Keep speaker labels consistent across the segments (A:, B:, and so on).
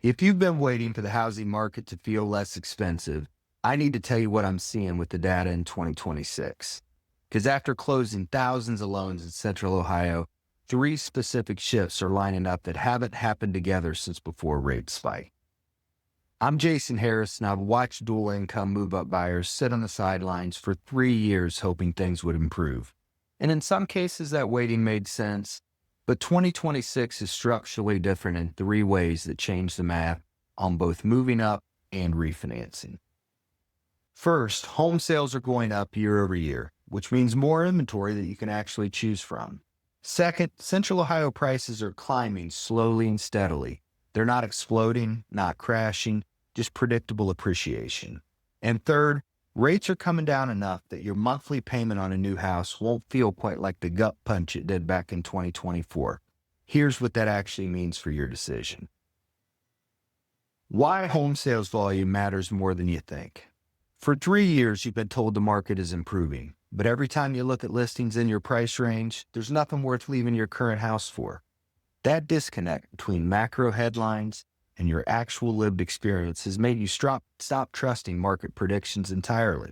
A: If you've been waiting for the housing market to feel less expensive, I need to tell you what I'm seeing with the data in 2026. Because after closing thousands of loans in Central Ohio, three specific shifts are lining up that haven't happened together since before rates spiked. I'm Jason Harris, and I've watched dual income move up buyers sit on the sidelines for 3 years hoping things would improve. And in some cases, that waiting made sense. But 2026 is structurally different in three ways that change the math on both moving up and refinancing. First, home sales are going up year over year, which means more inventory that you can actually choose from. Second, Central Ohio prices are climbing slowly and steadily. They're not exploding, not crashing, just predictable appreciation. And third, rates are coming down enough that your monthly payment on a new house won't feel quite like the gut punch it did back in 2024. Here's what that actually means for your decision. Why home sales volume matters more than you think. For 3 years, you've been told the market is improving, but every time you look at listings in your price range, there's nothing worth leaving your current house for. That disconnect between macro headlines and your actual lived experience has made you stop trusting market predictions entirely.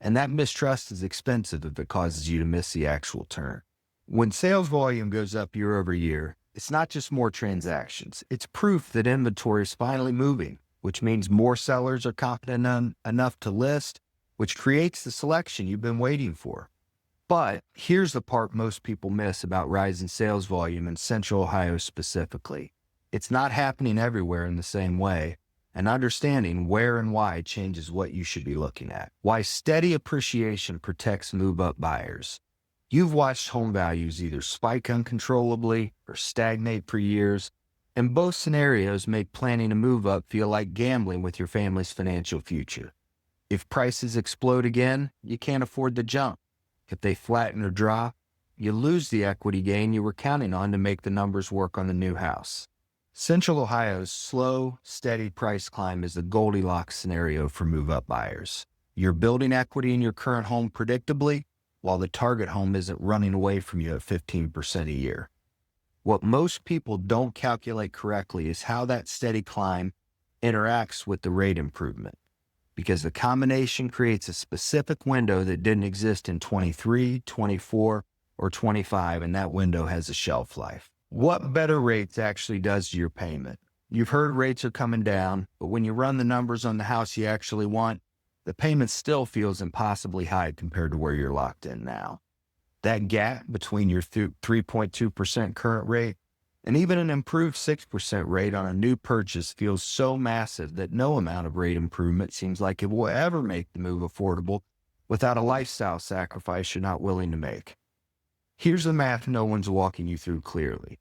A: And that mistrust is expensive if it causes you to miss the actual turn. When sales volume goes up year over year, it's not just more transactions. It's proof that inventory is finally moving, which means more sellers are confident enough to list, which creates the selection you've been waiting for. But here's the part most people miss about rising sales volume in Central Ohio specifically. It's not happening everywhere in the same way, and understanding where and why changes what you should be looking at. Why steady appreciation protects move-up buyers. You've watched home values either spike uncontrollably or stagnate for years, and both scenarios make planning a move up feel like gambling with your family's financial future. If prices explode again, you can't afford the jump. If they flatten or drop, you lose the equity gain you were counting on to make the numbers work on the new house. Central Ohio's slow, steady price climb is the Goldilocks scenario for move-up buyers. You're building equity in your current home predictably, while the target home isn't running away from you at 15% a year. What most people don't calculate correctly is how that steady climb interacts with the rate improvement, because the combination creates a specific window that didn't exist in 23, 24, or 25, and that window has a shelf life. What better rates actually does to your payment? You've heard rates are coming down, but when you run the numbers on the house you actually want, the payment still feels impossibly high compared to where you're locked in now. That gap between your 3.2% current rate and even an improved 6% rate on a new purchase feels so massive that no amount of rate improvement seems like it will ever make the move affordable without a lifestyle sacrifice you're not willing to make. Here's the math no one's walking you through clearly.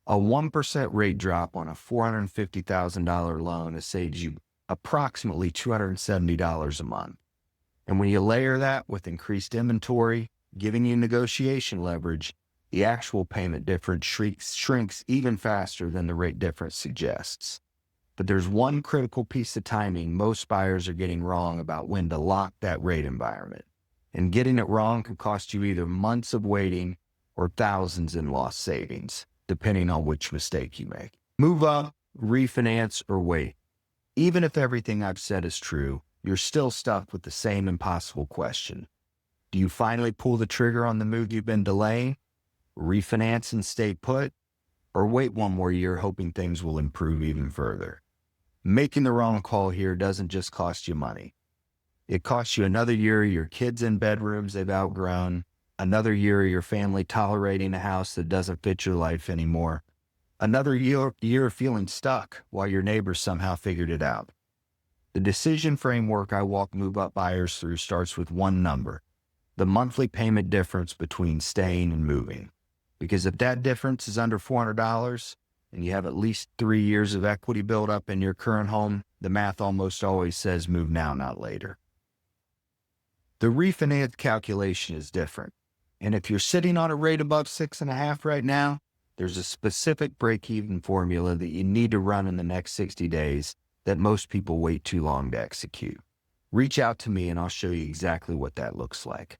A: A 1% rate drop on a $450,000 loan has saved you approximately $270 a month. And when you layer that with increased inventory, giving you negotiation leverage, the actual payment difference shrinks even faster than the rate difference suggests. But there's one critical piece of timing most buyers are getting wrong about when to lock that rate environment. And getting it wrong can cost you either months of waiting or thousands in lost savings, depending on which mistake you make. Move up, refinance, or wait. Even if everything I've said is true, you're still stuck with the same impossible question. Do you finally pull the trigger on the move you've been delaying, refinance and stay put, or wait one more year hoping things will improve even further? Making the wrong call here doesn't just cost you money. It costs you another year of your kids in bedrooms they've outgrown, another year of your family tolerating a house that doesn't fit your life anymore, another year of feeling stuck while your neighbors somehow figured it out. The decision framework I walk move-up buyers through starts with one number: the monthly payment difference between staying and moving. Because if that difference is under $400 and you have at least 3 years of equity built up in your current home, the math almost always says move now, not later. The refinance calculation is different. And if you're sitting on a rate above 6.5 right now, there's a specific break-even formula that you need to run in the next 60 days that most people wait too long to execute. Reach out to me and I'll show you exactly what that looks like.